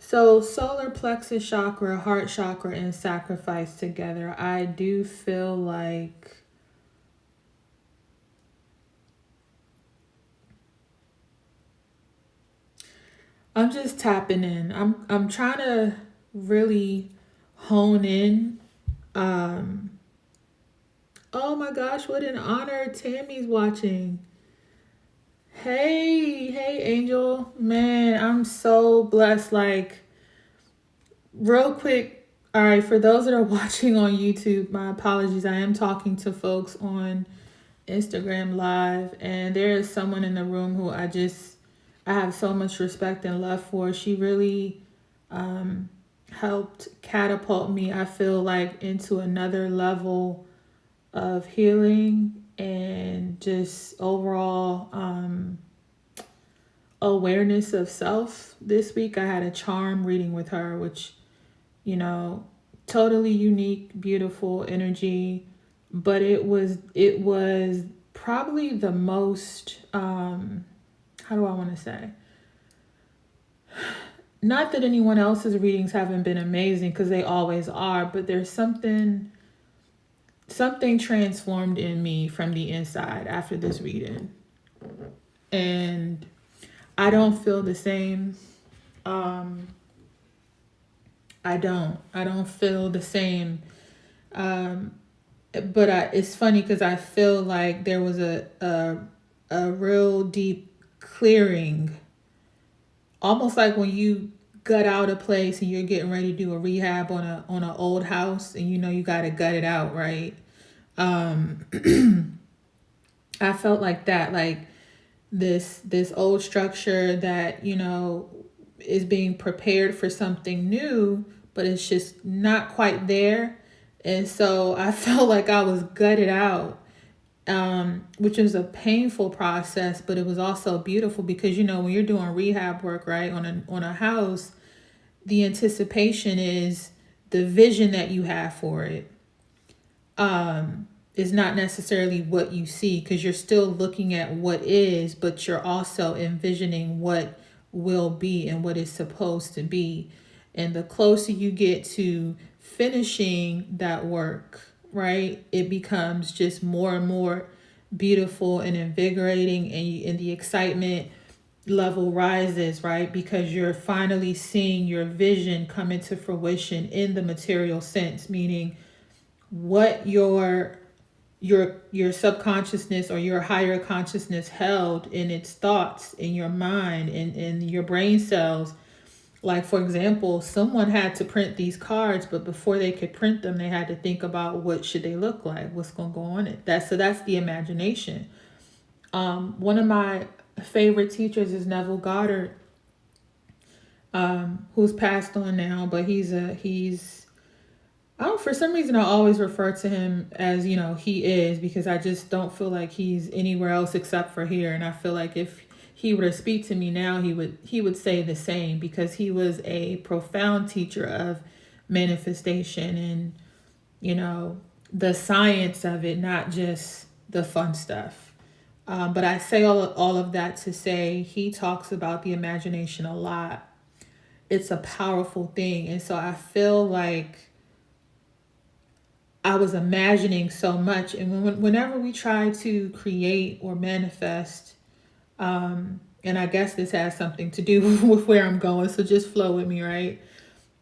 So, solar plexus chakra, heart chakra, and sacrifice together, I do feel like I'm just tapping in. I'm trying to really hone in. Um, oh my gosh, what an honor! Tammy's watching. Hey, Angel, man, I'm so blessed. Like, real quick, all right, for those that are watching on YouTube, my apologies. I am talking to folks on Instagram Live, and there is someone in the room who I have so much respect and love for. She really um, helped catapult me, I feel like, into another level of healing and just overall awareness of self. This week, I had a charm reading with her, which, you know, totally unique, beautiful energy, but it was probably the most how do I want to say? Not that anyone else's readings haven't been amazing because they always are, but there's something transformed in me from the inside after this reading. And I don't feel the same. Um I don't feel the same. Um but it's funny because I feel like there was a real deep clearing, almost like when you gut out a place and you're getting ready to do a rehab on an old house, and you know you got to gut it out, right? Um, I felt like that, like this old structure that is being prepared for something new, but it's just not quite there. And so I felt like I was gutted out, which was a painful process, but it was also beautiful because when you're doing rehab work, right, on a house, the anticipation is the vision that you have for it is not necessarily what you see, because you're still looking at what is, but you're also envisioning what will be and what is supposed to be. And the closer you get to finishing that work, right, it becomes just more and more beautiful and invigorating, and the excitement level rises, right, because you're finally seeing your vision come into fruition in the material sense, meaning what your subconsciousness or your higher consciousness held in its thoughts in your mind and in your brain cells. Like, for example, someone had to print these cards, but before they could print them, they had to think about what should they look like, what's going to go on it. That's the imagination. One of my favorite teachers is Neville Goddard, who's passed on now, but he's I don't, for some reason, I always refer to him as, he is, because I just don't feel like he's anywhere else except for here. And I feel like if he were to speak to me now, he would say the same, because he was a profound teacher of manifestation and, you know, the science of it, not just the fun stuff. But I say all of that to say he talks about the imagination a lot. It's a powerful thing. And so I feel like I was imagining so much. And whenever we try to create or manifest, and I guess this has something to do with where I'm going, so just flow with me, right?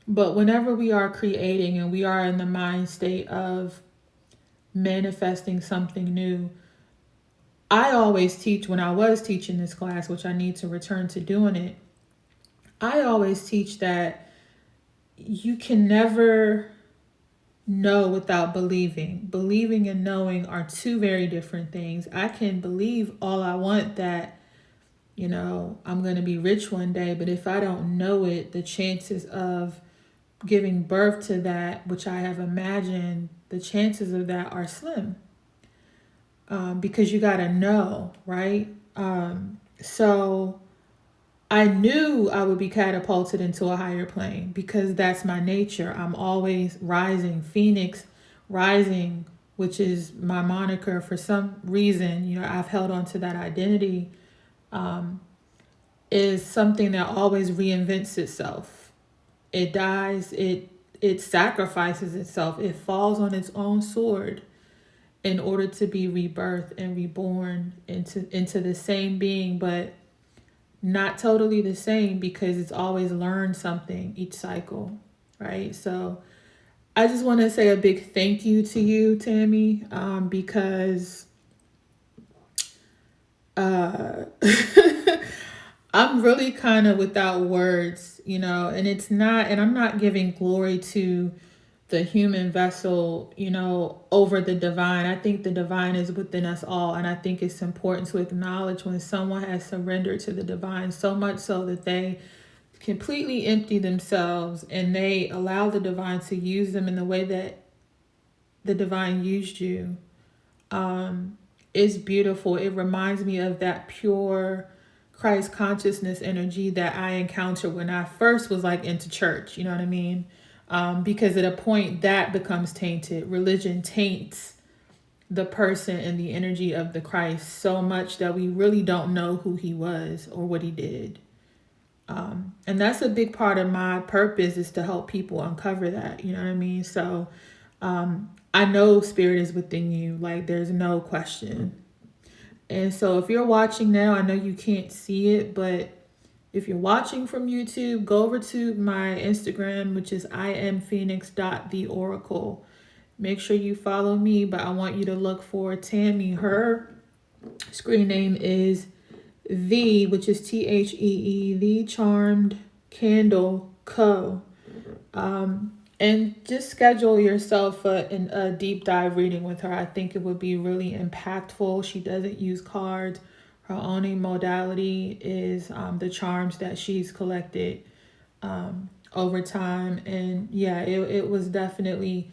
But whenever we are creating and we are in the mind state of manifesting something new, I always teach, when I was teaching this class, which I need to return to doing it, I always teach that you can never know without believing. Believing and knowing are two very different things. I can believe all I want that, I'm going to be rich one day, but if I don't know it, the chances of giving birth to that, which I have imagined, the chances of that are slim, because you got to know, right? So I knew I would be catapulted into a higher plane because that's my nature. I'm always rising, Phoenix rising, which is my moniker. For some reason, I've held on to that identity, is something that always reinvents itself. It dies, it sacrifices itself, it falls on its own sword in order to be rebirthed and reborn into the same being, but not totally the same, because it's always learned something each cycle, right? So I just want to say a big thank you to you, Tammy, because uh, I'm really kind of without words, and it's not, and I'm not giving glory to the human vessel, over the divine. I think the divine is within us all. And I think it's important to acknowledge when someone has surrendered to the divine, so much so that they completely empty themselves and they allow the divine to use them in the way that the divine used you. Is beautiful. It reminds me of that pure Christ consciousness energy that I encountered when I first was like into church. You know what I mean? Because at a point that becomes tainted. Religion taints the person and the energy of the Christ so much that we really don't know who he was or what he did. And that's a big part of my purpose, is to help people uncover that. You know what I mean? So I know spirit is within you. Like, there's no question. And so if you're watching now, I know you can't see it, but if you're watching from YouTube, go over to my Instagram, which is iamphoenix.theoracle. Make sure you follow me, but I want you to look for Tammy. Her screen name is which is THEE, The Charmed Candle Co. And just schedule yourself a deep dive reading with her. I think it would be really impactful. She doesn't use cards. Her only modality is the charms that she's collected over time. And yeah, it was definitely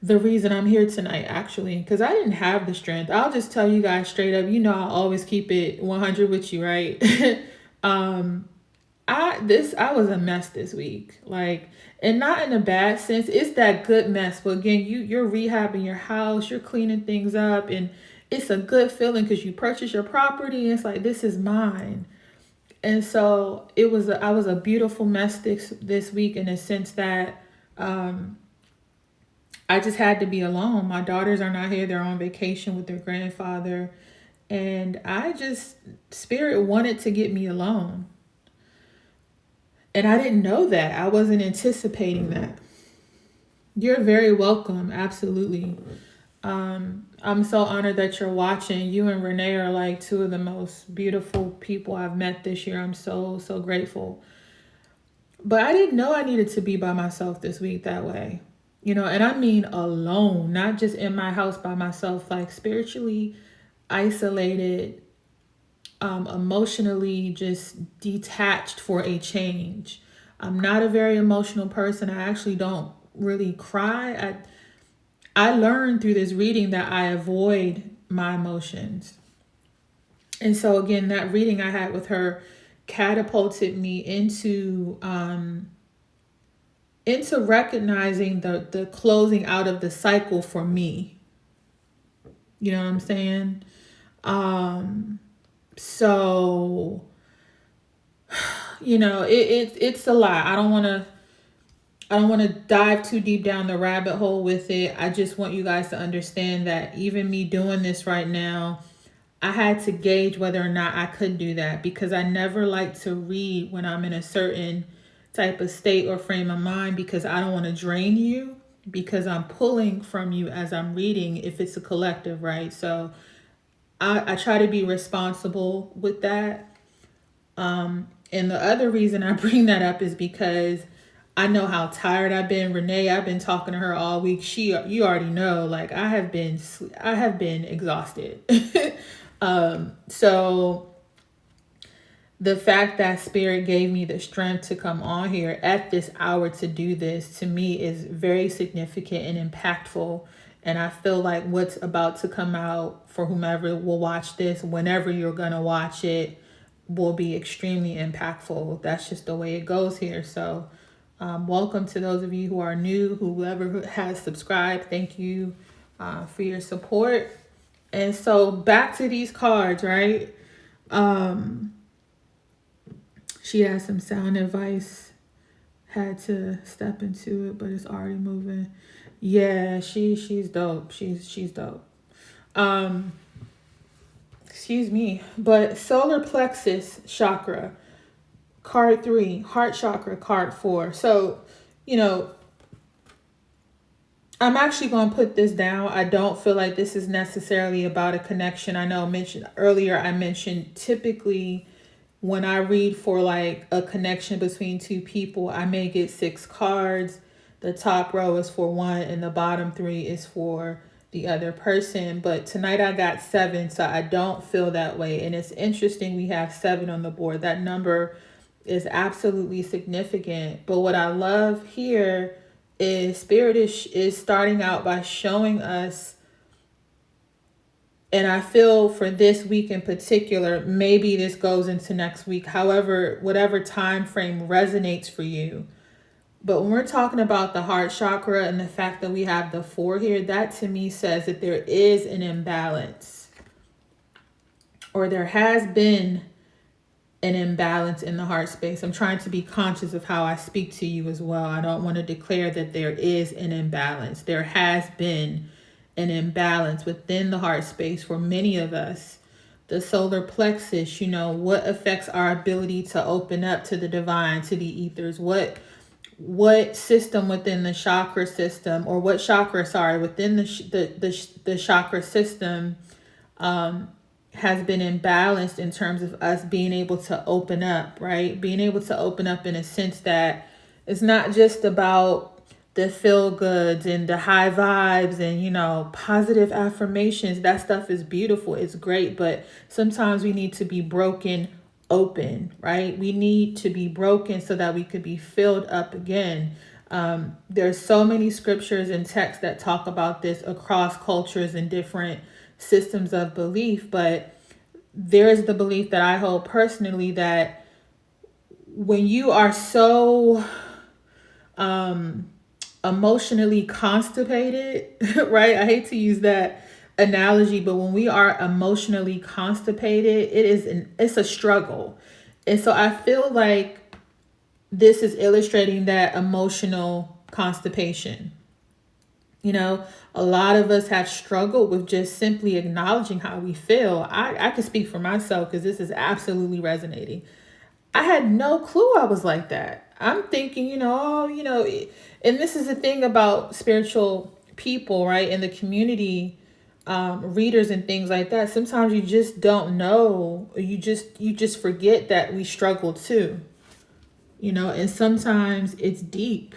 the reason I'm here tonight, actually, because I didn't have the strength. I'll just tell you guys straight up, I always keep it 100 with you, right? I was a mess this week, like, and not in a bad sense. It's that good mess. But again, you're rehabbing your house, you're cleaning things up, and it's a good feeling because you purchase your property. And it's like, this is mine. And so I was a beautiful mess this week, in a sense that I just had to be alone. My daughters are not here; they're on vacation with their grandfather, and spirit wanted to get me alone. And I didn't know that. I wasn't anticipating that. You're very welcome. Absolutely. I'm so honored that you're watching. You and Renee are like two of the most beautiful people I've met this year. I'm so, so grateful. But I didn't know I needed to be by myself this week that way. And I mean alone, not just in my house by myself, like spiritually isolated, emotionally just detached for a change. I'm not a very emotional person. I actually don't really cry. I learned through this reading that I avoid my emotions. And so again, that reading I had with her catapulted me into recognizing the closing out of the cycle for me. You know what I'm saying? So, it's a lot. I don't want to dive too deep down the rabbit hole with it. I just want you guys to understand that even me doing this right now, I had to gauge whether or not I could do that, because I never like to read when I'm in a certain type of state or frame of mind, because I don't want to drain you, because I'm pulling from you as I'm reading if it's a collective, right? So I try to be responsible with that. And the other reason I bring that up is because I know how tired I've been. Renee, I've been talking to her all week. You already know, like, I have been exhausted. So the fact that spirit gave me the strength to come on here at this hour to do this, to me, is very significant and impactful. And I feel like what's about to come out for whomever will watch this, whenever you're going to watch it, will be extremely impactful. That's just the way it goes here. So welcome to those of you who are new, whoever has subscribed. Thank you for your support. And so back to these cards, right? She has some sound advice. Had to step into it, but it's already moving. Yeah, she's dope. She's dope. Um, excuse me. But solar plexus chakra, card 3, heart chakra, card 4. So, you know, I'm actually going to put this down. I don't feel like this is necessarily about a connection. I know I mentioned earlier, I mentioned typically when I read for like a connection between two people, I may get 6 cards. The top row is for one and the bottom 3 is for the other person. But tonight I got 7, so I don't feel that way. And it's interesting we have 7 on the board. That number is absolutely significant. But what I love here is Spirit is starting out by showing us, and I feel for this week in particular, maybe this goes into next week, however, whatever time frame resonates for you. But when we're talking about the heart chakra and the fact that we have the 4 here, that to me says that there is an imbalance, or there has been an imbalance in the heart space. I'm trying to be conscious of how I speak to you as well. I don't want to declare that there is an imbalance. There has been an imbalance within the heart space for many of us. The solar plexus, what affects our ability to open up to the divine, to the ethers? What system within the chakra system, or what chakra, sorry, within the chakra system has been imbalanced in terms of us being able to open up, right? Being able to open up in a sense that it's not just about the feel goods and the high vibes and, positive affirmations. That stuff is beautiful. It's great. But sometimes we need to be broken open, right? We need to be broken so that we could be filled up again. There's so many scriptures and texts that talk about this across cultures and different systems of belief, but there is the belief that I hold personally that when you are so emotionally constipated, right? I hate to use that analogy, but when we are emotionally constipated, it's a struggle. And so I feel like this is illustrating that emotional constipation. A lot of us have struggled with just simply acknowledging how we feel. I can speak for myself because this is absolutely resonating. I had no clue I was like that. I'm thinking, and this is the thing about spiritual people, right? In the community, readers and things like that. Sometimes you just don't know. You just forget that we struggle too, and sometimes it's deep.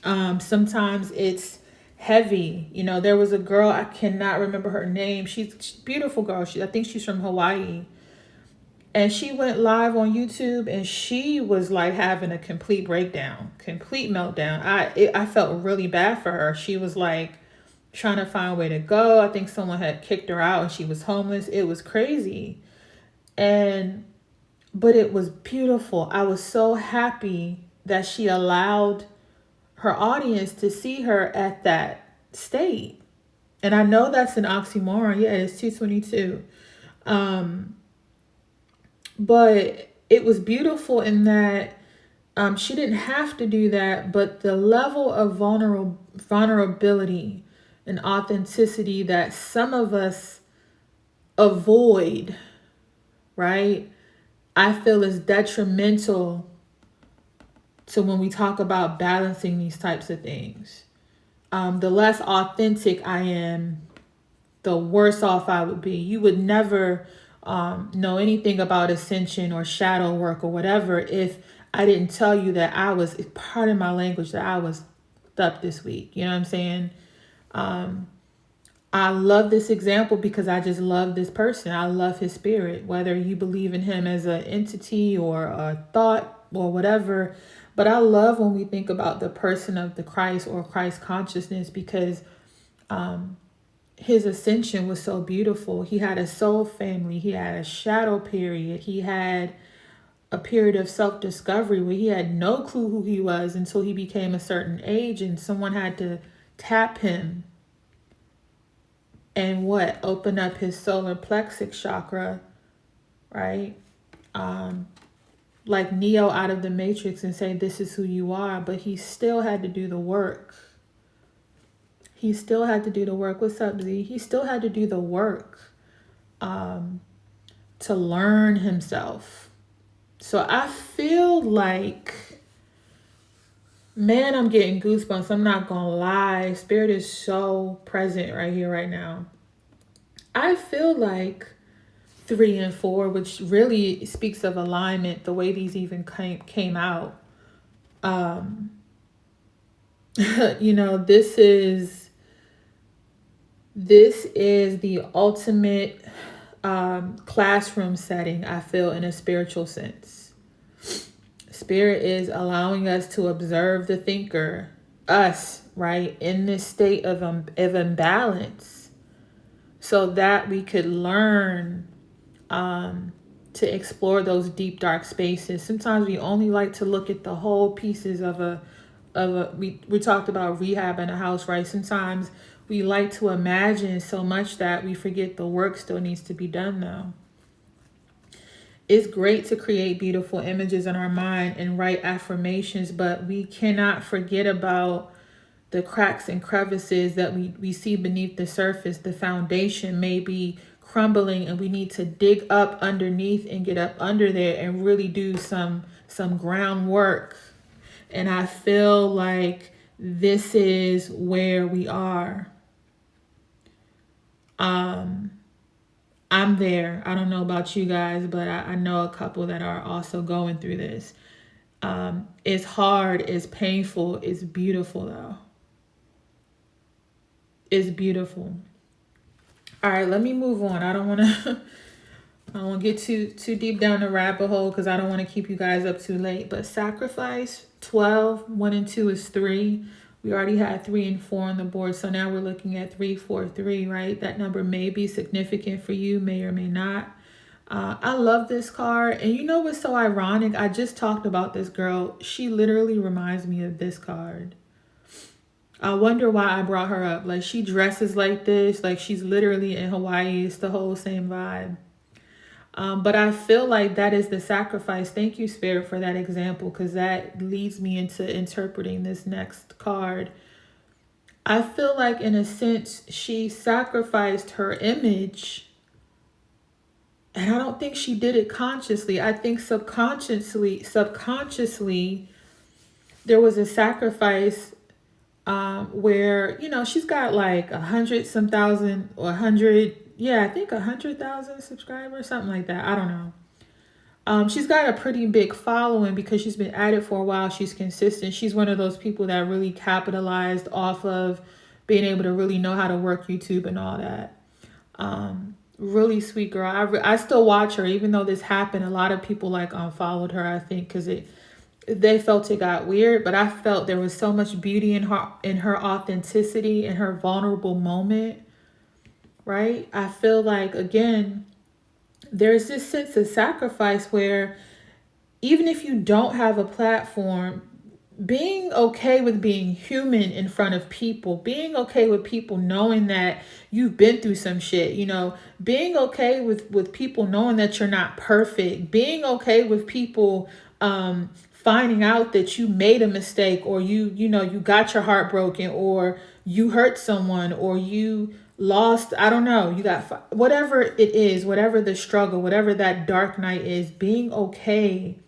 Sometimes it's heavy. There was a girl, I cannot remember her name. She's a beautiful girl. I think she's from Hawaii. And she went live on YouTube and she was like having a complete breakdown, complete meltdown. I felt really bad for her. She was like trying to find a way to go. I think someone had kicked her out and she was homeless. It was crazy. But it was beautiful. I was so happy that she allowed her audience to see her at that state. And I know that's an oxymoron. Yeah, it's 222. But it was beautiful in that she didn't have to do that, but the level of vulnerability and authenticity that some of us avoid, right? I feel is detrimental to when we talk about balancing these types of things. The less authentic I am, the worse off I would be. You would never know anything about ascension or shadow work or whatever if I didn't tell you that I was, part of my language, that I was up this week. You know what I'm saying? I love this example because I just love this person. I love his spirit, whether you believe in him as an entity or a thought or whatever. But I love when we think about the person of the Christ or Christ consciousness because his ascension was so beautiful. He had a soul family. He had a shadow period. He had a period of self-discovery where he had no clue who he was until he became a certain age and someone had to tap him and open up his solar plexus chakra, right? like Neo out of the Matrix and say, this is who you are. But he still had to do the work. He still had to do the work. What's up, Z? He still had to do the work to learn himself. So I feel like, man, I'm getting goosebumps. I'm not going to lie. Spirit is so present right here, right now. I feel like 3 and 4, which really speaks of alignment, the way these even came out. You know, this is the ultimate classroom setting, I feel, in a spiritual sense. Spirit is allowing us to observe the thinker, us, right, in this state of imbalance, so that we could learn to explore those deep, dark spaces. Sometimes we only like to look at the whole pieces of we talked about rehab in a house, right? Sometimes we like to imagine so much that we forget the work still needs to be done, though. It's great to create beautiful images in our mind and write affirmations, but we cannot forget about the cracks and crevices that we see beneath the surface. The foundation may be crumbling, and we need to dig up underneath and get up under there and really do some groundwork. And I feel like this is where we are. I'm there. I don't know about you guys, but I know a couple that are also going through this. It's hard, it's painful, it's beautiful though. It's beautiful. All right, let me move on. I don't want to get too deep down the rabbit hole because I don't want to keep you guys up too late. But sacrifice 12, 1 and 2 is 3. We already had 3 and 4 on the board, so now we're looking at 3, 4, 3, right? That number may be significant for you, may or may not. I love this card. And you know what's so ironic? I just talked about this girl. She literally reminds me of this card. I wonder why I brought her up. Like, she dresses like this. Like, she's literally in Hawaii. It's the whole same vibe. But I feel like that is the sacrifice. Thank you, Spirit, for that example, because that leads me into interpreting this next card. I feel like, in a sense, she sacrificed her image. And I don't think she did it consciously. I think subconsciously, there was a sacrifice where, you know, she's got like 100-some thousand or 100, yeah, I think 100,000 subscribers, something like that. I don't know. She's got a pretty big following because she's been at it for a while. She's consistent. She's one of those people that really capitalized off of being able to really know how to work YouTube and all that. Really sweet girl. I still watch her, even though this happened. A lot of people like unfollowed her, I think, because they felt it got weird, but I felt there was so much beauty in her authenticity, in her vulnerable moment, right? I feel like, again, there's this sense of sacrifice where even if you don't have a platform, being okay with being human in front of people, being okay with people knowing that you've been through some shit, you know, being okay with people knowing that you're not perfect, being okay with people finding out that you made a mistake, or you know, you got your heart broken, or you hurt someone, or you lost, I don't know, you got whatever it is, whatever the struggle, whatever that dark night is, being okay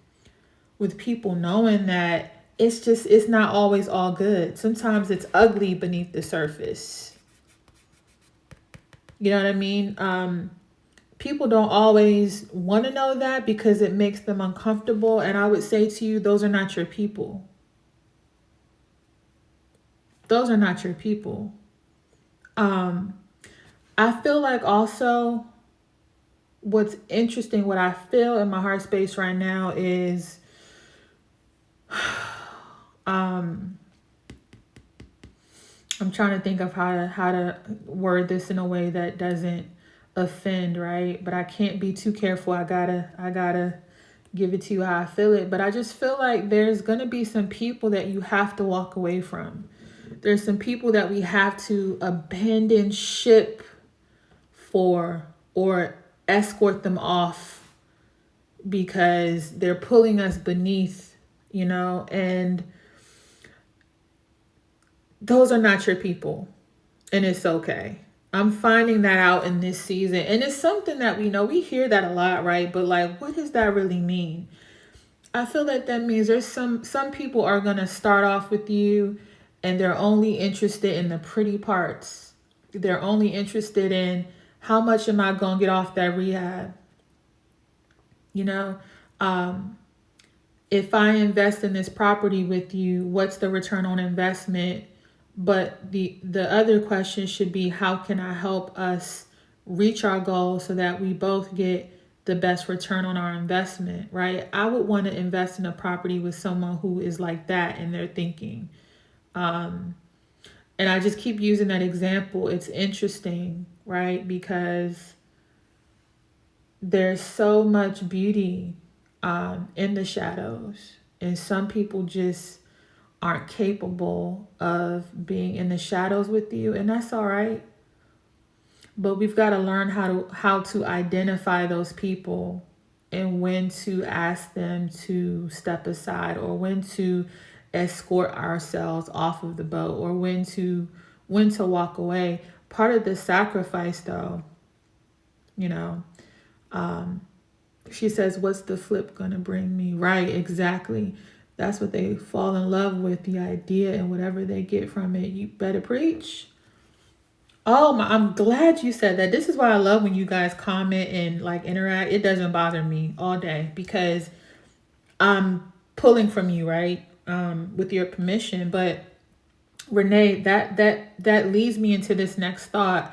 with people knowing that it's not always all good. Sometimes it's ugly beneath the surface. You know what I mean? People don't always want to know that because it makes them uncomfortable. And I would say to you, those are not your people. Those are not your people. I feel like also what's interesting, what I feel in my heart space right now is I'm trying to think of how to word this in a way that doesn't offend, right? But I can't be too careful. I gotta give it to you how I feel it. But I just feel like there's gonna be some people that you have to walk away from. There's some people that we have to abandon ship for, or escort them off, because they're pulling us beneath, and those are not your people. And it's okay. I'm finding that out in this season. And it's something that we hear that a lot, right? But like, what does that really mean? I feel like that means there's some people are going to start off with you and they're only interested in the pretty parts. They're only interested in how much am I going to get off that rehab? You know, um, if I invest in this property with you, what's the return on investment? But the other question should be, how can I help us reach our goal so that we both get the best return on our investment, right? I would want to invest in a property with someone who is like that in their thinking. Um, and I just keep using that example. It's interesting, right? Because there's so much beauty in the shadows. And some people just aren't capable of being in the shadows with you, and that's all right. But we've got to learn how to identify those people and when to ask them to step aside, or when to escort ourselves off of the boat, or when to walk away. Part of the sacrifice, though, you know, um, she says, what's the flip gonna bring me? Right, exactly. That's what they fall in love with, the idea, and whatever they get from it. You better preach. Oh my, I'm glad you said that. This is why I love when you guys comment and like interact. It doesn't bother me all day because I'm pulling from you, right? With your permission. But Renee, that leads me into this next thought.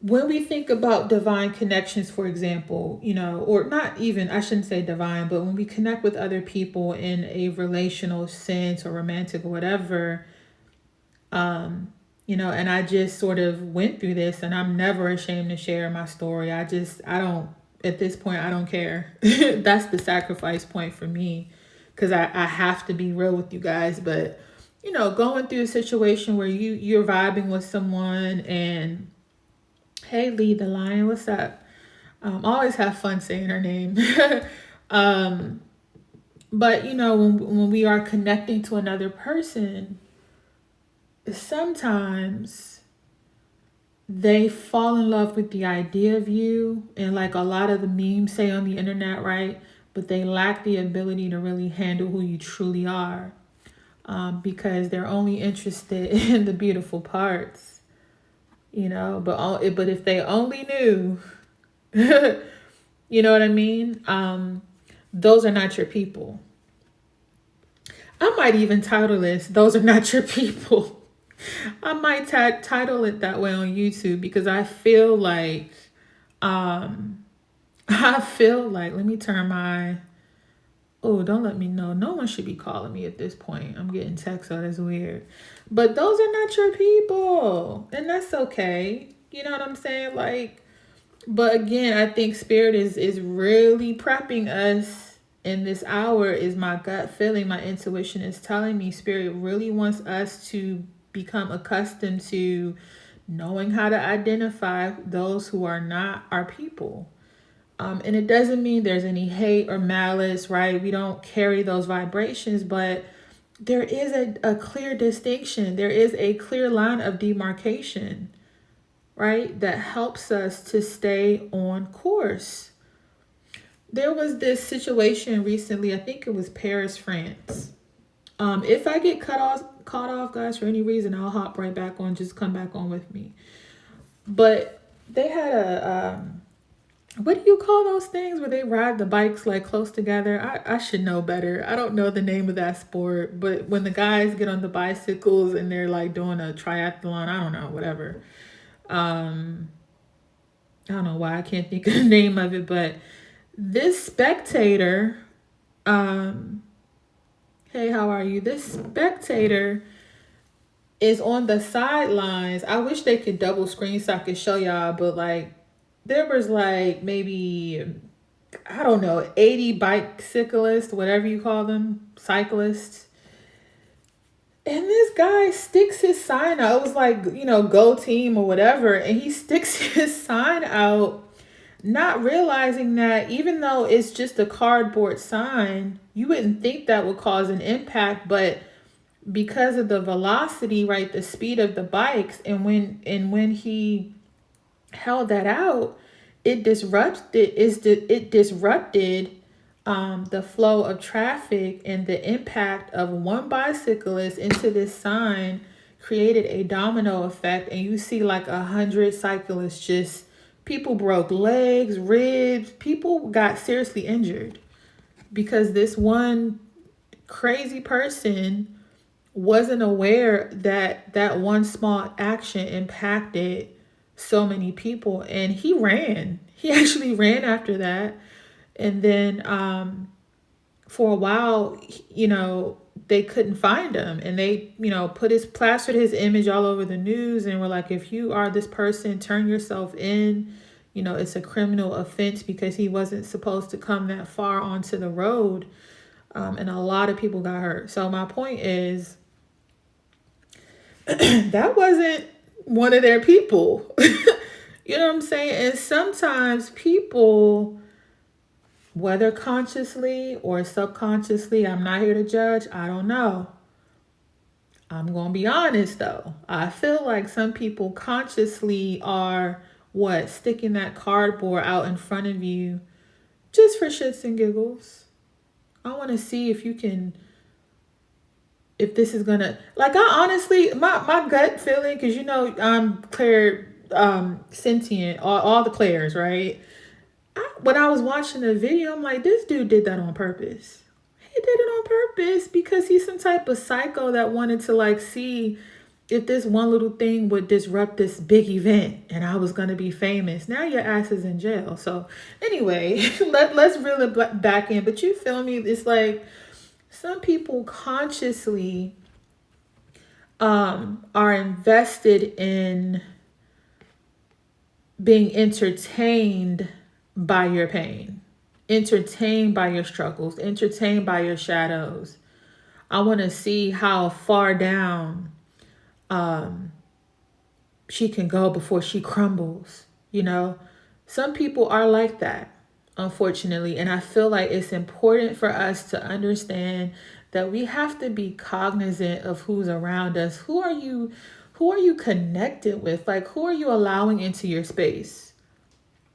When we think about divine connections, for example, or not even, I shouldn't say divine, but when we connect with other people in a relational sense or romantic or whatever, and I just sort of went through this, and I'm never ashamed to share my story. I don't, at this point, I don't care. That's the sacrifice point for me, because I have to be real with you guys. But, going through a situation where you're vibing with someone and, hey, Lee the Lion, what's up? Always have fun saying her name. um, but when we are connecting to another person, sometimes they fall in love with the idea of you, and like a lot of the memes say on the internet, right? But they lack the ability to really handle who you truly are, because they're only interested in the beautiful parts, but if they only knew. You know what I mean? Those are not your people. I might even title this, Those Are Not Your People. I might title it that way on YouTube, because I feel like, let me turn my, oh, don't let me know. No one should be calling me at this point. I'm getting texts, so that's weird. But those are not your people. And that's okay. You know what I'm saying? Like, but again, I think Spirit is really prepping us in this hour. Is my gut feeling, my intuition is telling me Spirit really wants us to become accustomed to knowing how to identify those who are not our people. And it doesn't mean there's any hate or malice, right? We don't carry those vibrations, but there is a clear distinction. There is a clear line of demarcation, right? That helps us to stay on course. There was this situation recently, I think it was Paris, France. If I get caught off, guys, for any reason, I'll hop right back on. Just come back on with me. But they had what do you call those things where they ride the bikes like close together? I should know better. I don't know the name of that sport, but when the guys get on the bicycles and they're like doing a triathlon, I don't know, whatever. Um, I don't know why I can't think of the name of it, but this spectator, um, hey, how are you? This spectator is on the sidelines. I wish they could double screen so I could show y'all, but like there was like maybe, I don't know, 80 bicyclists, whatever you call them, cyclists. And this guy sticks his sign out. It was like, go team or whatever. And he sticks his sign out not realizing that even though it's just a cardboard sign, you wouldn't think that would cause an impact, but because of the velocity, right, the speed of the bikes, and when he held that out, it disrupted the flow of traffic, and the impact of one bicyclist into this sign created a domino effect, and you see like 100 cyclists just people broke legs, ribs, people got seriously injured because this one crazy person wasn't aware that that one small action impacted so many people, and he actually ran after that. And then for a while, they couldn't find him, and they put his plastered his image all over the news, and were like, if you are this person, turn yourself in. It's a criminal offense because he wasn't supposed to come that far onto the road. And a lot of people got hurt. So my point is, that wasn't one of their people. You know what I'm saying? And sometimes people, whether consciously or subconsciously, I'm not here to judge, I don't know. I'm going to be honest though. I feel like some people consciously are sticking that cardboard out in front of you just for shits and giggles. I want to see if this is gonna, like, I honestly, my gut feeling, because I'm Claire, sentient, all the Claires, right? When I was watching the video, I'm like, this dude did that on purpose. He did it on purpose because he's some type of psycho that wanted to like see if this one little thing would disrupt this big event and I was gonna be famous. Now your ass is in jail. So anyway, let's reel it back in. But you feel me? It's like some people consciously are invested in being entertained by your pain, entertained by your struggles, entertained by your shadows. I want to see how far down she can go before she crumbles. Some people are like that, unfortunately. And I feel like it's important for us to understand that we have to be cognizant of who's around us. Who are you connected with? Like, who are you allowing into your space?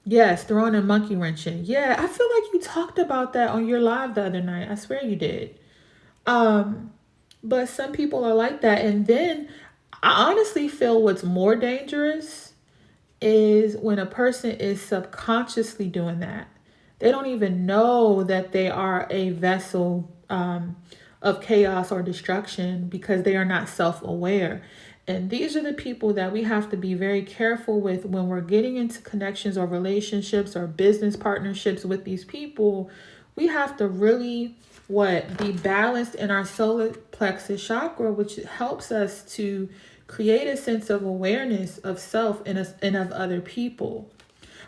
Yes, throwing a monkey wrench in. Yeah, I feel like you talked about that on your live the other night. I swear you did. But some people are like that. And then I honestly feel what's more dangerous is when a person is subconsciously doing that. They don't even know that they are a vessel of chaos or destruction because they are not self-aware. And these are the people that we have to be very careful with when we're getting into connections or relationships or business partnerships with these people. We have to really be balanced in our solar plexus chakra, which helps us to create a sense of awareness of self and of other people,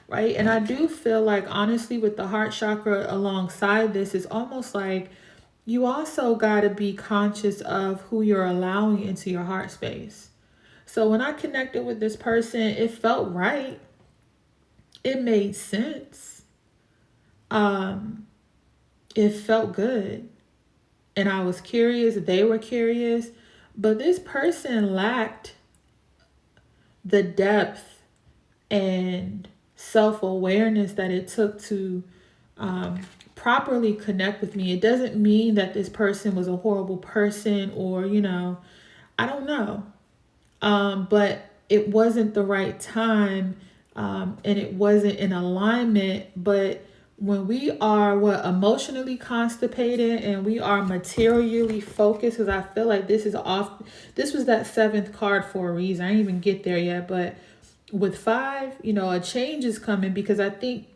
right? And I do feel like, honestly, with the heart chakra alongside this, is almost like you also got to be conscious of who you're allowing into your heart space. So when I connected with this person, it felt right. It made sense. It felt good. And I was curious. They were curious. But this person lacked the depth and self-awareness that it took to properly connect with me. It doesn't mean that this person was a horrible person or, I don't know. But it wasn't the right time, and it wasn't in alignment. But when we are emotionally constipated and we are materially focused, because I feel like this was that seventh card for a reason. I didn't even get there yet, but with 5, a change is coming, because I think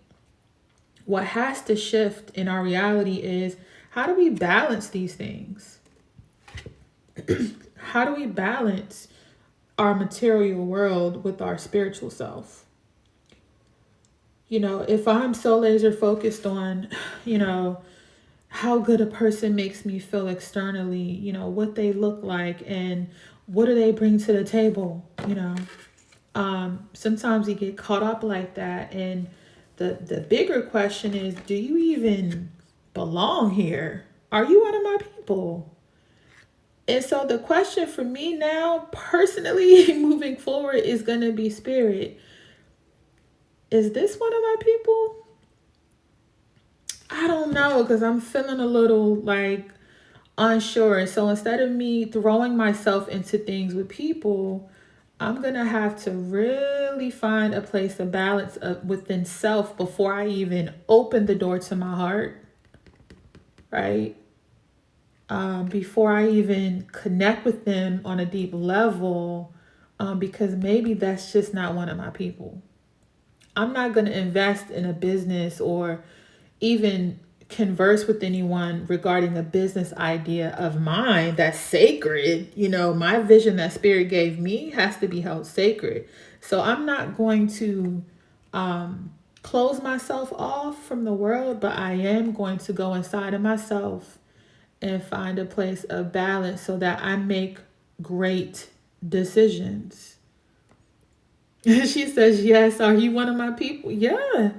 what has to shift in our reality is, how do we balance these things? How do we balance our material world with our spiritual self? If I'm so laser focused on, how good a person makes me feel externally, what they look like and what do they bring to the table, sometimes you get caught up like that, and The bigger question is, do you even belong here? Are you one of my people? And so the question for me now, personally, moving forward, is going to be, Spirit, is this one of my people? I don't know, because I'm feeling a little like unsure. So instead of me throwing myself into things with people, I'm going to have to really find a place of balance within self before I even open the door to my heart, right? Before I even connect with them on a deep level, because maybe that's just not one of my people. I'm not going to invest in a business or even converse with anyone regarding a business idea of mine that's sacred. My vision that Spirit gave me has to be held sacred. So I'm not going to close myself off from the world, but I am going to go inside of myself and find a place of balance so that I make great decisions. She says, yes, are you one of my people? Yeah.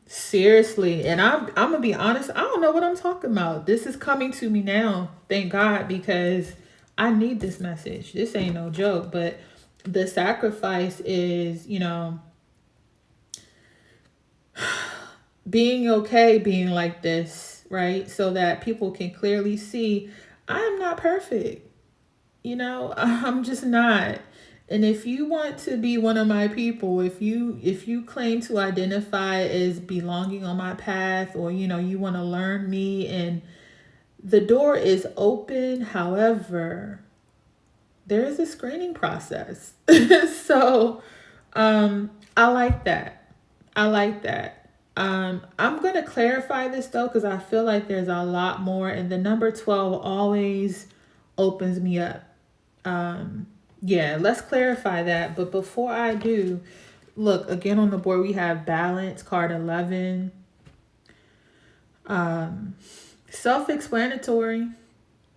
Seriously. And I'm gonna be honest, I don't know what I'm talking about. This is coming to me now, thank God, because I need this message. This ain't no joke. But the sacrifice is, being okay being like this, right? So that people can clearly see I'm not perfect. I'm just not. And if you want to be one of my people, if you claim to identify as belonging on my path, or you want to learn me, and the door is open. However, there is a screening process. So I like that. I like that. I'm going to clarify this though, because I feel like there's a lot more, and the number 12 always opens me up. Yeah, let's clarify that. But before I do, look, again on the board, we have balance, card 11. Self-explanatory.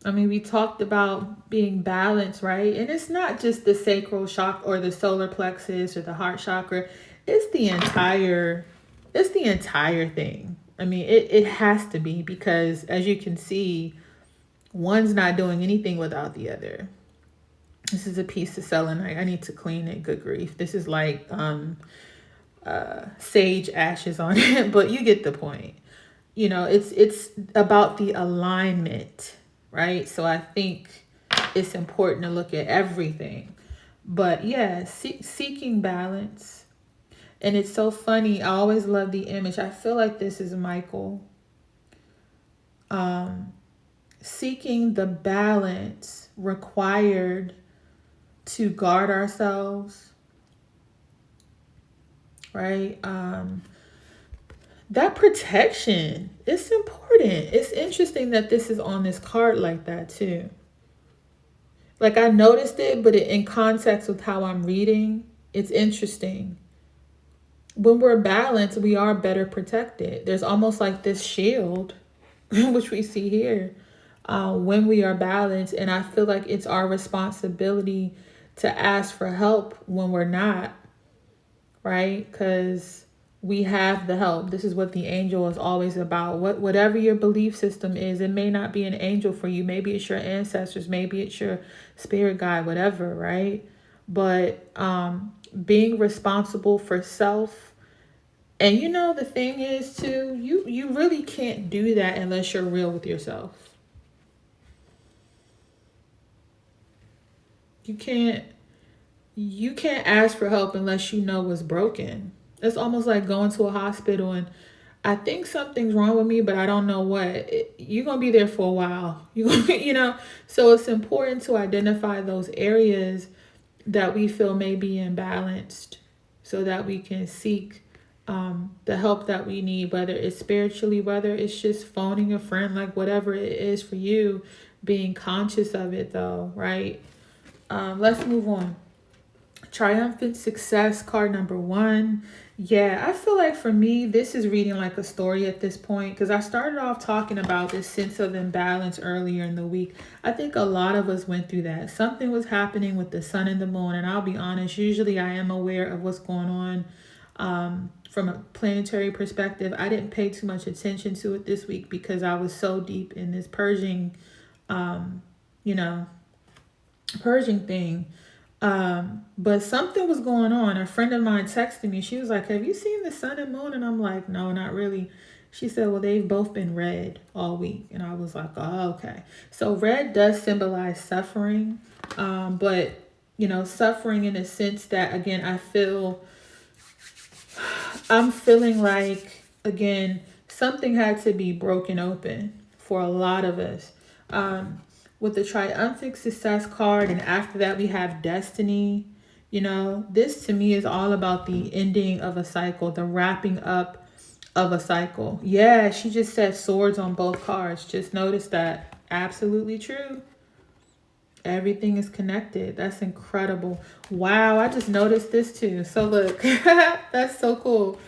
I mean, we talked about being balanced, right? And it's not just the sacral chakra or the solar plexus or the heart chakra. It's the entire thing. I mean, it has to be, because as you can see, one's not doing anything without the other. This is a piece of selenite. I need to clean it. Good grief. This is like sage ashes on it, but you get the point. It's about the alignment, right? So I think it's important to look at everything. But yeah, seeking balance. And it's so funny. I always love the image. I feel like this is Michael. Seeking the balance required to guard ourselves, right? That protection, it's important. It's interesting that this is on this card like that too. Like, I noticed it, but in context with how I'm reading, it's interesting. When we're balanced, we are better protected. There's almost like this shield, which we see here, when we are balanced. And I feel like it's our responsibility to ask for help when we're not, right? Because we have the help. This is what the angel is always about. Whatever your belief system is, it may not be an angel for you. Maybe it's your ancestors. Maybe it's your spirit guide, whatever, right? But being responsible for self. And the thing is too, you really can't do that unless you're real with yourself. You can't ask for help unless you know what's broken. It's almost like going to a hospital and I think something's wrong with me, but I don't know what. You're going to be there for a while. So it's important to identify those areas that we feel may be imbalanced so that we can seek the help that we need, whether it's spiritually, whether it's just phoning a friend, like whatever it is for you, being conscious of it though, right? Let's move on. Triumphant success, card number 1. Yeah, I feel like for me, this is reading like a story at this point, because I started off talking about this sense of imbalance earlier in the week. I think a lot of us went through that. Something was happening with the sun and the moon, and I'll be honest, usually I am aware of what's going on from a planetary perspective. I didn't pay too much attention to it this week because I was so deep in this um, you know, purging thing. But something was going on. A friend of mine texted me. She was like, "Have you seen the sun and moon?" And I'm like, "No, not really." She said, "Well, they've both been red all week." And I was like, "Oh, okay." So red does symbolize suffering. But suffering in a sense that, again, I'm feeling like, again, something had to be broken open for a lot of us. With the triumphant success card, and after that, we have destiny. This to me is all about the ending of a cycle, the wrapping up of a cycle. Yeah, she just said swords on both cards. Just notice that. Absolutely true. Everything is connected. That's incredible. Wow, I just noticed this too. So look, that's so cool.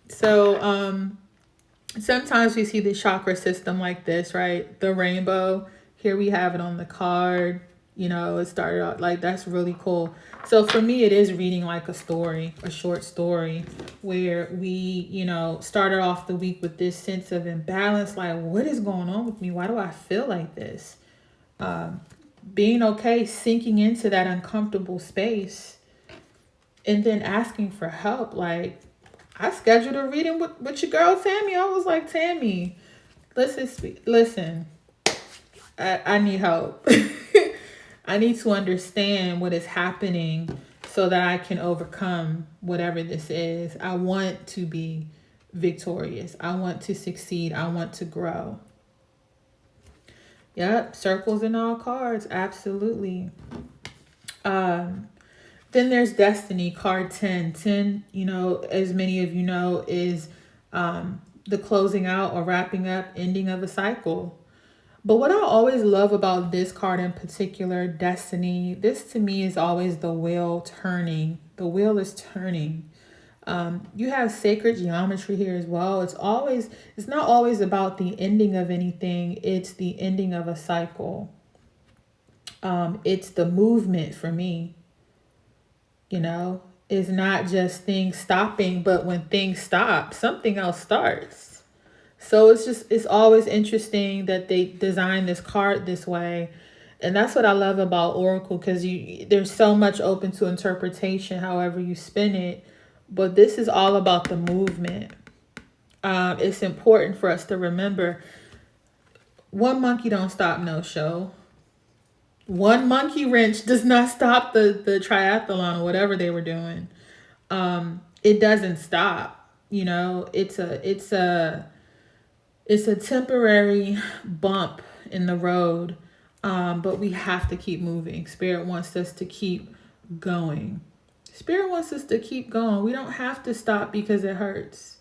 So sometimes we see the chakra system like this, right? The rainbow. Here we have it on the card. It started out like, that's really cool. So for me, it is reading like a story, a short story, where we, started off the week with this sense of imbalance. Like, what is going on with me? Why do I feel like this? Being okay, sinking into that uncomfortable space, and then asking for help. Like, I scheduled a reading with your girl Tammy. I was like, Tammy, listen, I need help. I need to understand what is happening so that I can overcome whatever this is. I want to be victorious. I want to succeed. I want to grow. Yep, circles in all cards. Absolutely. Then there's Destiny, card 10. 10, as many of you know, is the closing out or wrapping up, ending of a cycle. But what I always love about this card in particular, Destiny, this to me is always the wheel turning. The wheel is turning. You have sacred geometry here as well. It's not always about the ending of anything. It's the ending of a cycle. It's the movement for me. It's not just things stopping, but when things stop, something else starts. So it's always interesting that they designed this card this way. And that's what I love about Oracle, because there's so much open to interpretation, however you spin it. But this is all about the movement. It's important for us to remember, one monkey don't stop no show. One monkey wrench does not stop the triathlon or whatever they were doing. It doesn't stop. It's a temporary bump in the road, but we have to keep moving. Spirit wants us to keep going. Spirit wants us to keep going. We don't have to stop because it hurts.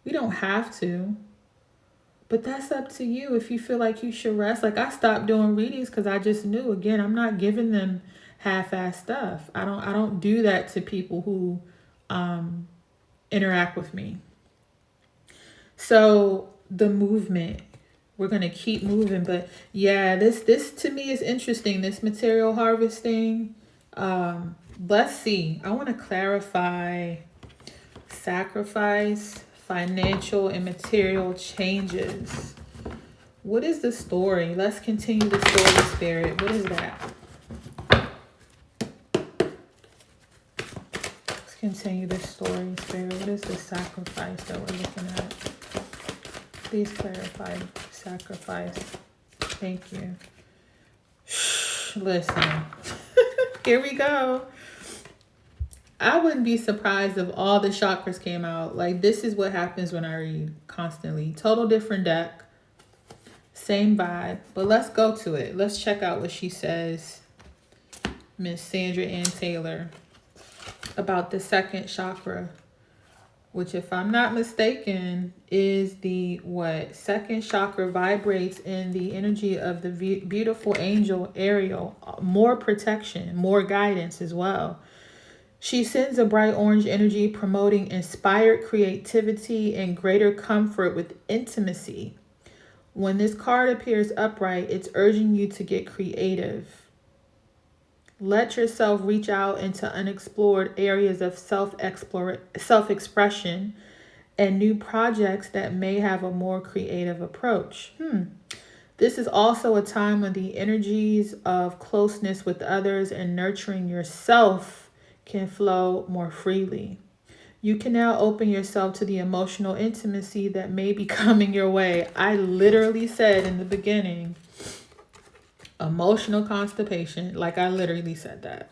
We don't have to. But that's up to you if you feel like you should rest. Like, I stopped doing readings because I just knew, again, I'm not giving them half-ass stuff. I don't do that to people who interact with me. So the movement, we're gonna keep moving. But yeah, this to me is interesting. This material harvesting. Let's see. I want to clarify sacrifice, financial and material changes. What is the story? Let's continue the story, Spirit. What is that? Let's continue the story, Spirit. What is the sacrifice that we're looking at? Please clarify sacrifice. Thank you. Listen. Here we go. I wouldn't be surprised if all the chakras came out. Like, this is what happens when I read constantly. Total different deck. Same vibe. But let's go to it. Let's check out what she says, Miss Sandra Ann Taylor, about the second chakra, which, if I'm not mistaken, is the second chakra vibrates in the energy of the beautiful angel Ariel. More protection, more guidance as well. She sends a bright orange energy promoting inspired creativity and greater comfort with intimacy. When this card appears upright, it's urging you to get creative. Let yourself reach out into unexplored areas of self-expression and new projects that may have a more creative approach. This is also a time when the energies of closeness with others and nurturing yourself can flow more freely. You can now open yourself to the emotional intimacy that may be coming your way. I literally said in the beginning, emotional constipation. Like, I literally said that.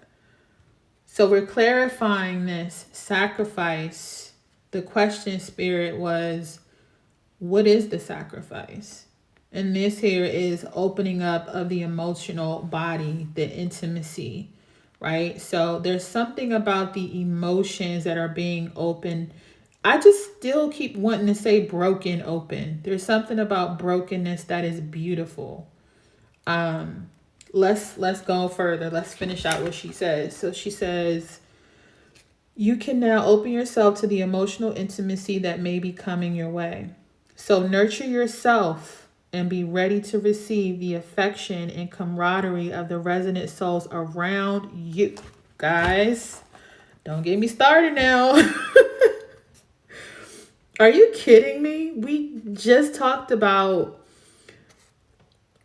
So we're clarifying this sacrifice. The question, Spirit, was, what is the sacrifice? And this here is opening up of the emotional body, the intimacy, right? So there's something about the emotions that are being open. I just still keep wanting to say broken open. There's something about brokenness that is beautiful. Let's go further. Let's finish out what she says. So she says, you can now open yourself to the emotional intimacy that may be coming your way. So nurture yourself and be ready to receive the affection and camaraderie of the resonant souls around you. Guys, don't get me started now. Are you kidding me? We just talked about,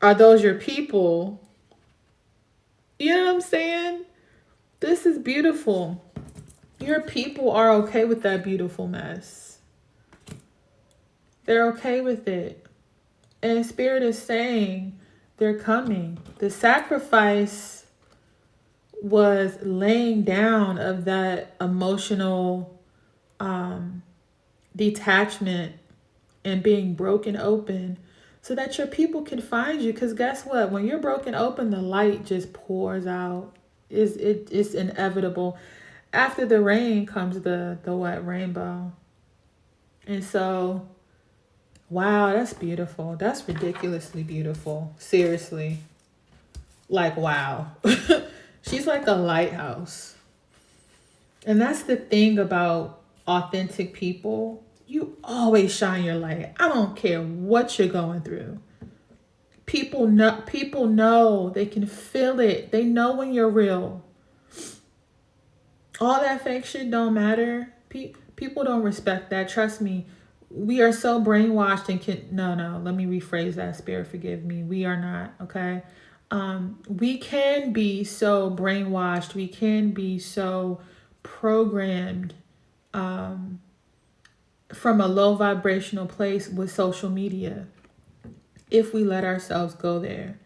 are those your people? You know what I'm saying? This is beautiful. Your people are okay with that beautiful mess. They're okay with it. And Spirit is saying they're coming. The sacrifice was laying down of that emotional detachment and being broken open so that your people can find you. Because guess what? When you're broken open, the light just pours out. It's inevitable. After the rain comes the wet rainbow. And so, wow, that's beautiful. That's ridiculously beautiful. Seriously. Like, wow. She's like a lighthouse. And that's the thing about authentic people. You always shine your light. I don't care what you're going through. People know, they can feel it. They know when you're real. All that fake shit don't matter. People don't respect that. Trust me. We are so brainwashed and no, let me rephrase that. Spirit, forgive me. We are not, okay? We can be so brainwashed. We can be so programmed from a low vibrational place with social media if we let ourselves go there.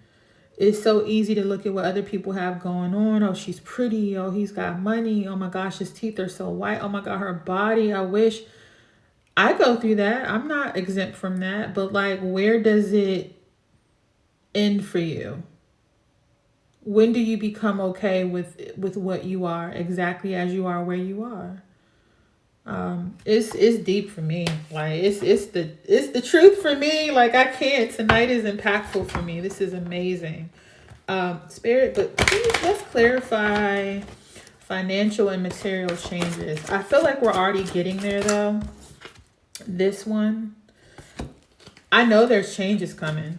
It's so easy to look at what other people have going on. Oh, she's pretty. Oh, he's got money. Oh my gosh, his teeth are so white. Oh my God, her body. I wish. I go through that. I'm not exempt from that. But like, where does it end for you? When do you become okay with what you are, exactly as you are, where you are? It's deep for me. Like, it's the truth for me. Like, I can't. Tonight is impactful for me. This is amazing. Spirit, but please, let's clarify financial and material changes. I feel like we're already getting there though. This one, I know there's changes coming.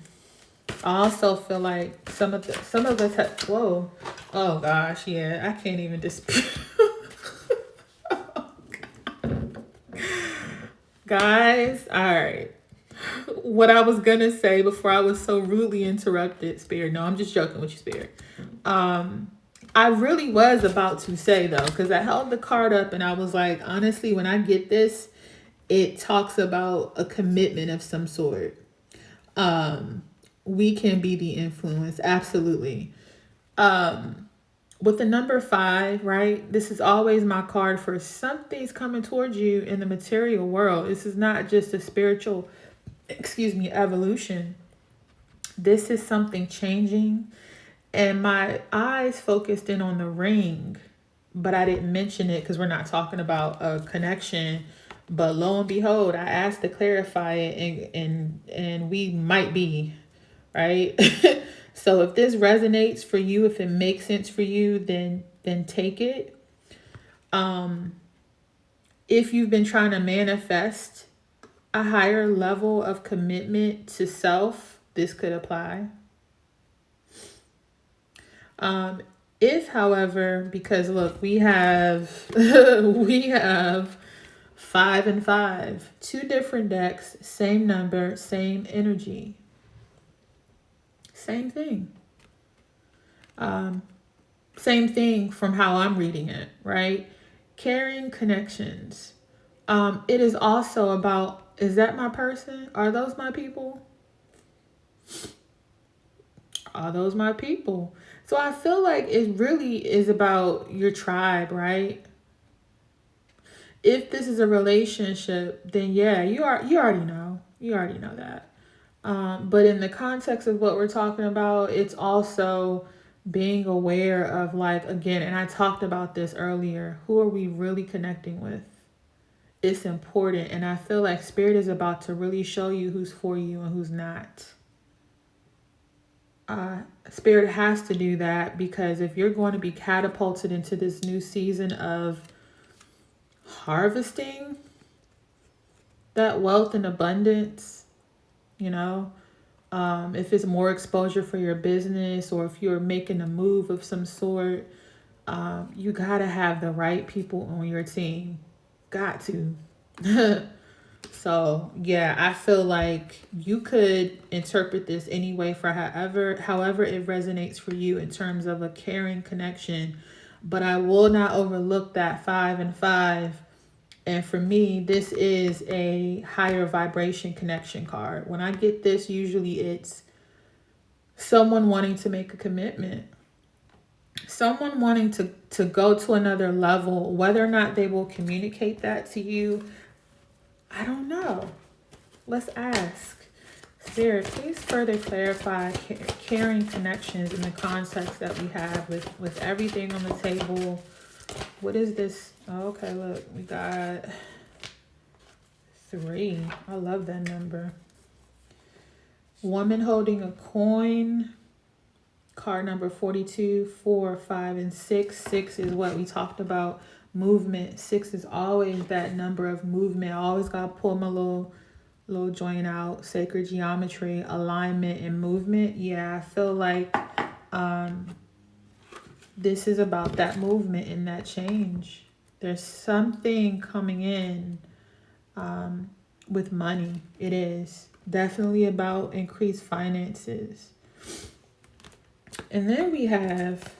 I also feel like some of us have, whoa, oh gosh, yeah, I can't even dispute. Guys, all right. What I was gonna say before I was so rudely interrupted, Spirit. No, I'm just joking with you, Spirit. I really was about to say though, because I held the card up and I was like, honestly, when I get this, it talks about a commitment of some sort. We can be the influence, absolutely. With the number 5, right? This is always my card for something's coming towards you in the material world. This is not just a spiritual, evolution. This is something changing. And my eyes focused in on the ring, but I didn't mention it because we're not talking about a connection. But lo and behold, I asked to clarify it, and we might be, right? So if this resonates for you, if it makes sense for you, then take it. If you've been trying to manifest a higher level of commitment to self, this could apply. If, however, because look, we have we have 5 and 5, two different decks, same number, same energy, same thing. Um, Same thing from how I'm reading it, right? Carrying connections. It is also about, is that my person? Are those my people? Are those my people? So I feel like it really is about your tribe, right? If this is a relationship, then yeah, you already know. You already know that. But in the context of what we're talking about, it's also being aware of, like, again, and I talked about this earlier, who are we really connecting with? It's important. And I feel like Spirit is about to really show you who's for you and who's not. Spirit has to do that, because if you're going to be catapulted into this new season of harvesting that wealth and abundance, you know, if it's more exposure for your business, or if you're making a move of some sort, you gotta have the right people on your team. Got to. So yeah, I feel like you could interpret this anyway for however it resonates for you in terms of a caring connection. But I will not overlook that 5 and 5. And for me, this is a higher vibration connection card. When I get this, usually it's someone wanting to make a commitment, someone wanting to go to another level. Whether or not they will communicate that to you, I don't know. Let's ask. Spirit, please further clarify caring connections in the context that we have with everything on the table. What is this? Oh, okay, look, we got 3. I love that number. Woman holding a coin. Card number 42, 4, 5, and 6. 6 is what we talked about. Movement. 6 is always that number of movement. I always gotta pull my little joint out. Sacred geometry, alignment, and movement. Yeah, I feel like this is about that movement and that change. There's something coming in with money. It is definitely about increased finances. And then we have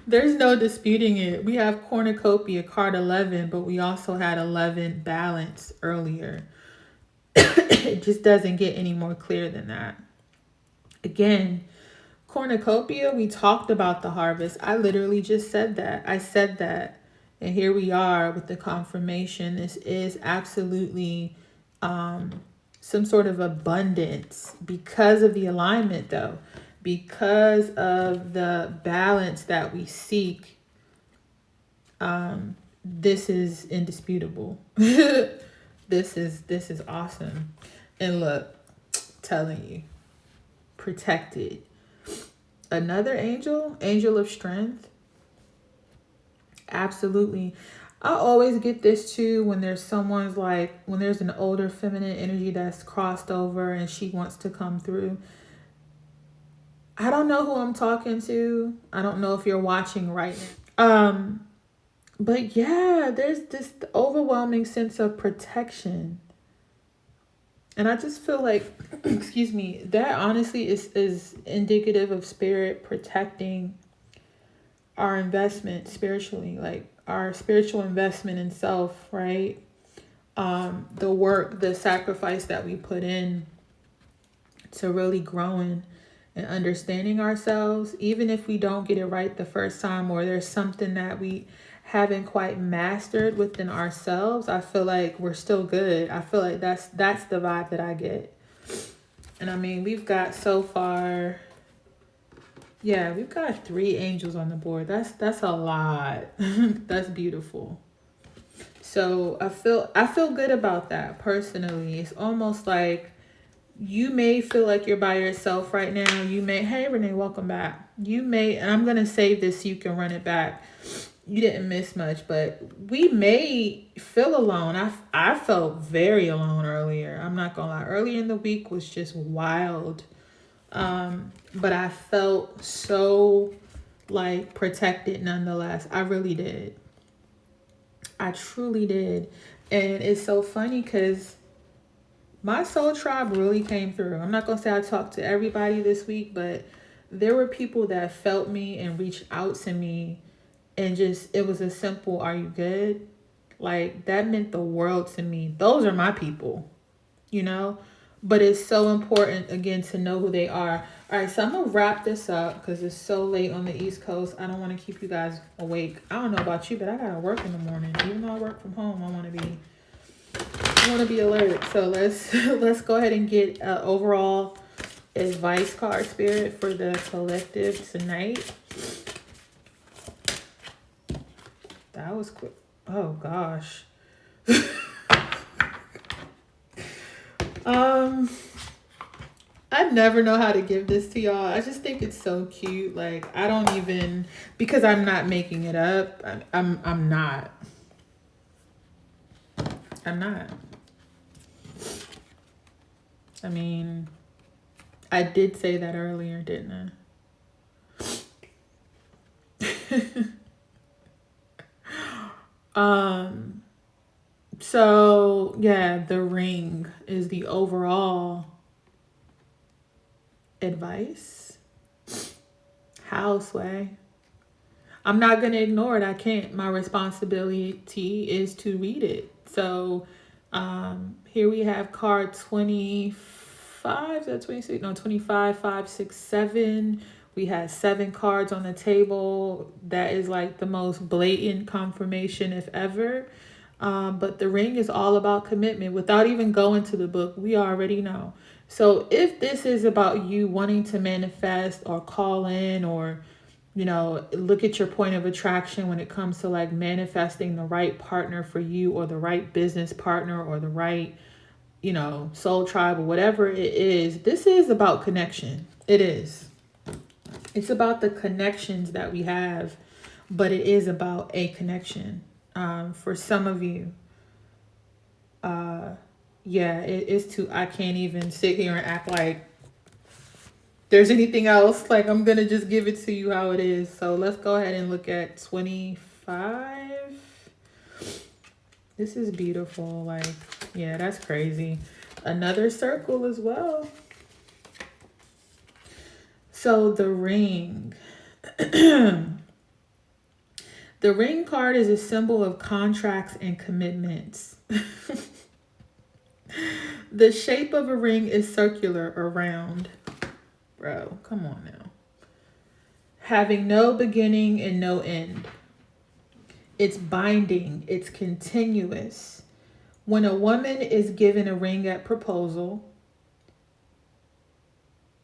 there's no disputing it. We have cornucopia, card 11, but we also had 11 balance earlier. It just doesn't get any more clear than that. Again, cornucopia, we talked about the harvest. I literally just said that. I said that. And here we are with the confirmation. This is absolutely some sort of abundance because of the alignment, though. Because of the balance that we seek, this is indisputable. This is awesome. And look, telling you, protected. Another angel of strength. Absolutely. I always get this too when there's when there's an older feminine energy that's crossed over and she wants to come through. I don't know who I'm talking to. I don't know if you're watching right now. But yeah, there's this overwhelming sense of protection. And I just feel like, excuse me, that honestly is indicative of Spirit protecting our investment spiritually, like our spiritual investment in self, right? The work, the sacrifice that we put in to really growing and understanding ourselves, even if we don't get it right the first time, or there's something that we haven't quite mastered within ourselves, I feel like we're still good. I feel like that's the vibe that I get. And I mean, we've got so far, yeah, we've got 3 angels on the board. That's a lot. That's beautiful. So I feel good about that personally. It's almost like you may feel like you're by yourself right now. You may, hey Renee, welcome back. You may, and I'm gonna save this so you can run it back. You didn't miss much, but we may feel alone. I felt very alone earlier. I'm not gonna lie. Earlier in the week was just wild. But I felt so like protected nonetheless. I really did. I truly did. And it's so funny because my soul tribe really came through. I'm not going to say I talked to everybody this week, but there were people that felt me and reached out to me, and just, it was a simple, "Are you good?" Like, that meant the world to me. Those are my people, you know? But it's so important, again, to know who they are. All right, so I'm going to wrap this up because it's so late on the East Coast. I don't want to keep you guys awake. I don't know about you, but I got to work in the morning. Even though I work from home, I want to be alert. So let's go ahead and get overall advice card, Spirit, for the collective tonight. That was quick. Oh gosh. I never know how to give this to y'all. I just think it's so cute. Like, I don't even, because I'm not making it up. I'm not. I'm not. I mean, I did say that earlier, didn't I? So yeah, the ring is the overall advice. How, Sway? I'm not going to ignore it. I can't. My responsibility is to read it. So here we have card 25. Is that 26? No, 25, 5, 6, 7. We had 7 cards on the table. That is like the most blatant confirmation, if ever. But the ring is all about commitment. Without even going to the book, we already know. So if this is about you wanting to manifest or call in, or, you know, look at your point of attraction when it comes to like manifesting the right partner for you, or the right business partner, or the right, you know, soul tribe, or whatever it is, this is about connection. It is. It's about the connections that we have, but it is about a connection. For some of you, yeah, it is too. I can't even sit here and act like there's anything else. Like, I'm gonna just give it to you how it is. So let's go ahead and look at 25. This is beautiful. Like, yeah, that's crazy. Another circle as well. So the ring. The ring card is a symbol of contracts and commitments. The shape of a ring is circular or round. Bro, come on now. Having no beginning and no end. It's binding. It's continuous. When a woman is given a ring at proposal,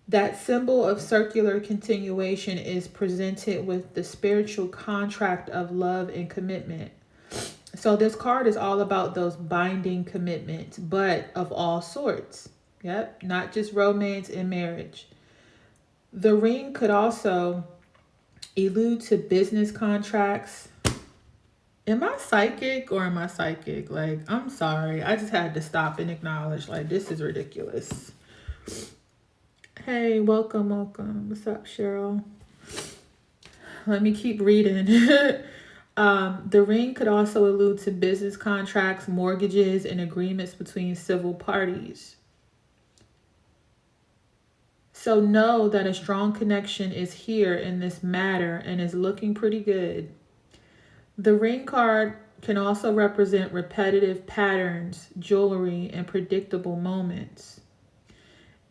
that symbol of circular continuation is presented with the spiritual contract of love and commitment. So this card is all about those binding commitments, but of all sorts. Yep, not just romance and marriage. The ring could also allude to business contracts. Am I psychic or am I psychic? Like, I'm sorry. I just had to stop and acknowledge, like, this is ridiculous. Hey, welcome. What's up, Cheryl? Let me keep reading. The ring could also allude to business contracts, mortgages, and agreements between civil parties. So know that a strong connection is here in this matter and is looking pretty good. The ring card can also represent repetitive patterns, jewelry, and predictable moments.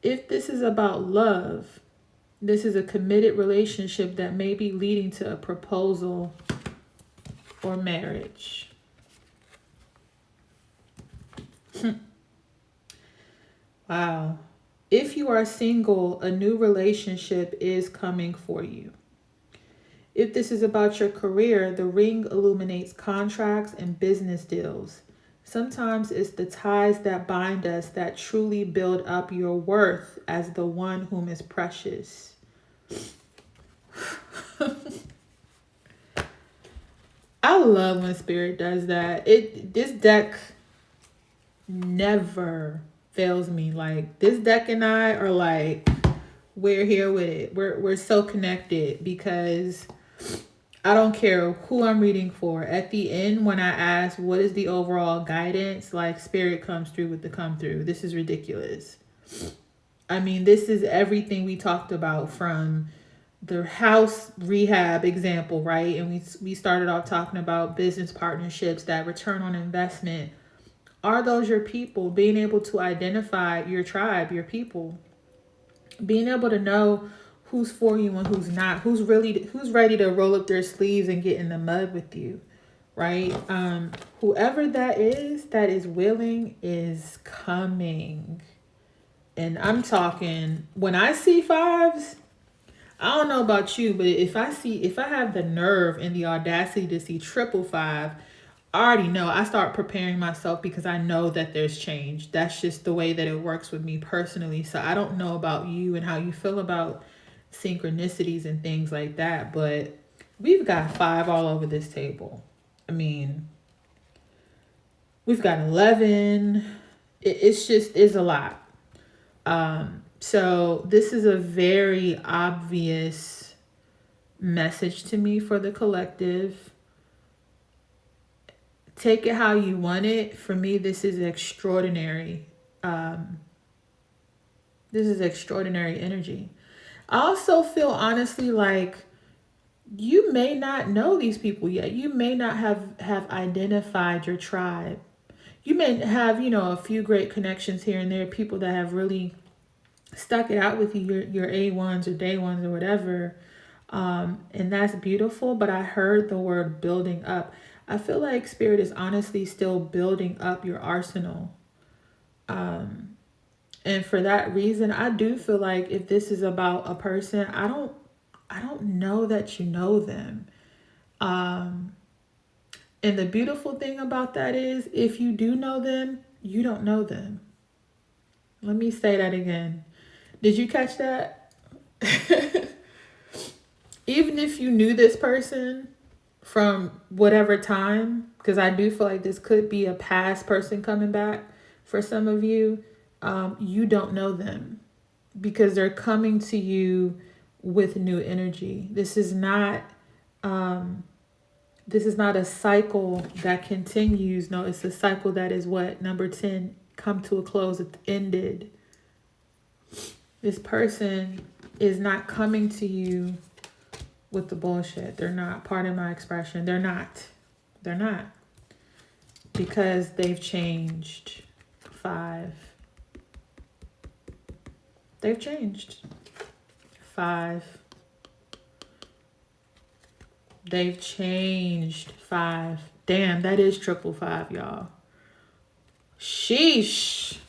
If this is about love, this is a committed relationship that may be leading to a proposal or marriage. Wow. If you are single, a new relationship is coming for you. If this is about your career, the ring illuminates contracts and business deals. Sometimes it's the ties that bind us that truly build up your worth as the one whom is precious. I love when Spirit does that. This deck never fails me. Like, this deck and I are like We're here with it. We're so connected because I don't care who I'm reading for. At the end, when I ask what is the overall guidance, like spirit comes through with the come through. This is ridiculous. I mean, this is everything we talked about from the house rehab example, right? And we started off talking about business partnerships, that return on investment. Are those your people? Being able to identify your tribe, your people, being able to know who's for you and who's not, who's ready to roll up their sleeves and get in the mud with you, right? Whoever that is willing is coming. And I'm talking, when I see fives, I don't know about you, but if I have the nerve and the audacity to see triple five, I already know. I start preparing myself because I know that there's change. That's just the way that it works with me personally. So I don't know about you and how you feel about synchronicities and things like that, but we've got five all over this table. I mean, we've got 11. It's a lot. So this is a very obvious message to me for the collective. Take it how you want it. For me, this is extraordinary. This is extraordinary energy. I also feel honestly like you may not know these people yet. You may not have identified your tribe. You may have, a few great connections here and there, people that have really stuck it out with you, your A1s or day ones or whatever. And that's beautiful. But I heard the word building up. I feel like spirit is honestly still building up your arsenal. And for that reason, I do feel like if this is about a person, I don't know that you know them. And the beautiful thing about that is if you do know them, you don't know them. Let me say that again. Did you catch that? Even if you knew this person from whatever time, because I do feel like this could be a past person coming back for some of you, you don't know them because they're coming to you with new energy. This is not a cycle that continues. No, it's a cycle that is what? Number 10, come to a close. It's ended. This person is not coming to you with the bullshit. They're not, pardon my expression. They're not. Because they've changed. 5. They've changed. 5. They've changed. 5. Damn, that is triple 5, y'all. Sheesh.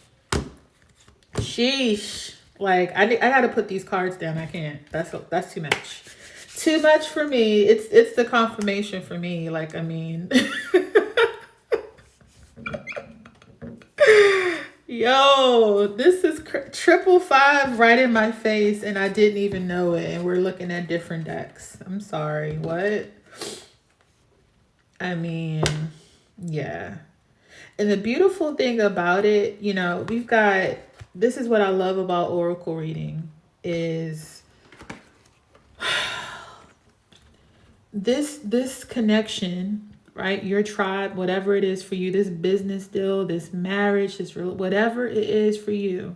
Like I gotta put these cards down. I can't. That's too much. Too much for me. It's the confirmation for me. Like, I mean, yo, this is triple 5 right in my face, and I didn't even know it. And we're looking at different decks. I'm sorry. What? I mean, yeah. And the beautiful thing about it, we've got. This is what I love about oracle reading is this connection, right? Your tribe, whatever it is for you, this business deal, this marriage, this whatever it is for you,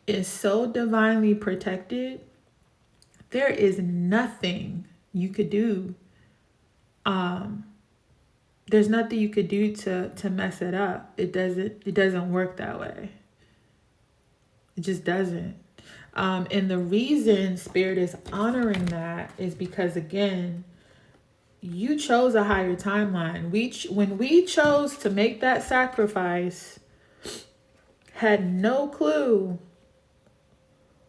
is so divinely protected. There is nothing you could do. There's nothing you could do to mess it up. It doesn't work that way. It just doesn't. And the reason Spirit is honoring that is because, again, you chose a higher timeline. When we chose to make that sacrifice, had no clue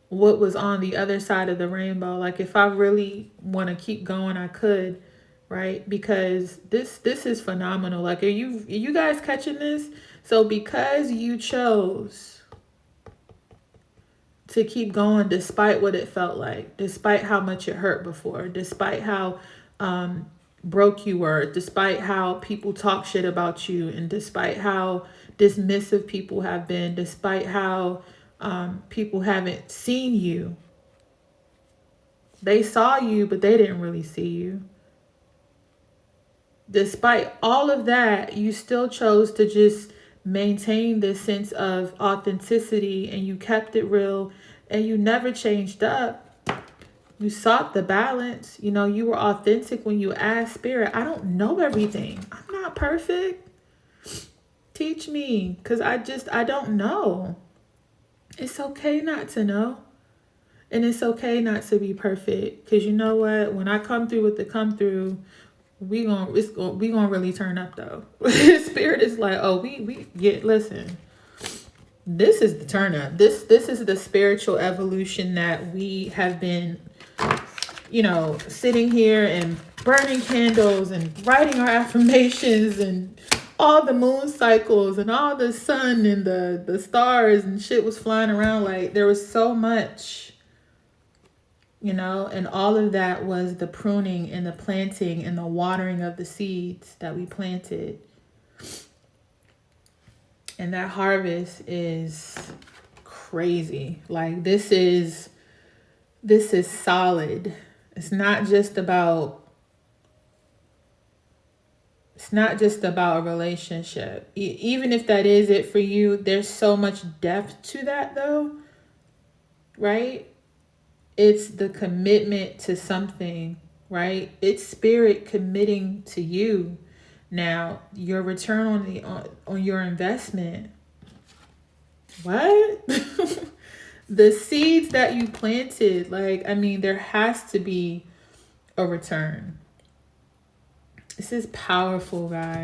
what was on the other side of the rainbow. Like, if I really want to keep going, I could, right? Because this is phenomenal. Like, are you guys catching this? So because you chose to keep going despite what it felt like, despite how much it hurt before, despite how broke you were, despite how people talk shit about you, and despite how dismissive people have been, despite how people haven't seen you, They saw you, but they didn't really see you. Despite all of that, you still chose to just maintain this sense of authenticity, and you kept it real, and you never changed up. You sought the balance. You know, you were authentic when you asked Spirit, I don't know everything. I'm not perfect. Teach me, because I don't know. It's okay not to know. And it's okay not to be perfect. Because you know what? When I come through with the come through, we gonna really turn up though. Spirit is like, oh, we get, listen. This is the turn up. This is the spiritual evolution that we have been, sitting here and burning candles and writing our affirmations and all the moon cycles and all the sun and the stars and shit was flying around. Like, there was so much, and all of that was the pruning and the planting and the watering of the seeds that we planted. And that harvest is crazy. Like, this is solid. It's not just about a relationship. Even if that is it for you, there's so much depth to that though, right? It's the commitment to something, right? It's spirit committing to you. Now, your return on your investment. What? The seeds that you planted, like, I mean, there has to be a return. This is powerful, guys.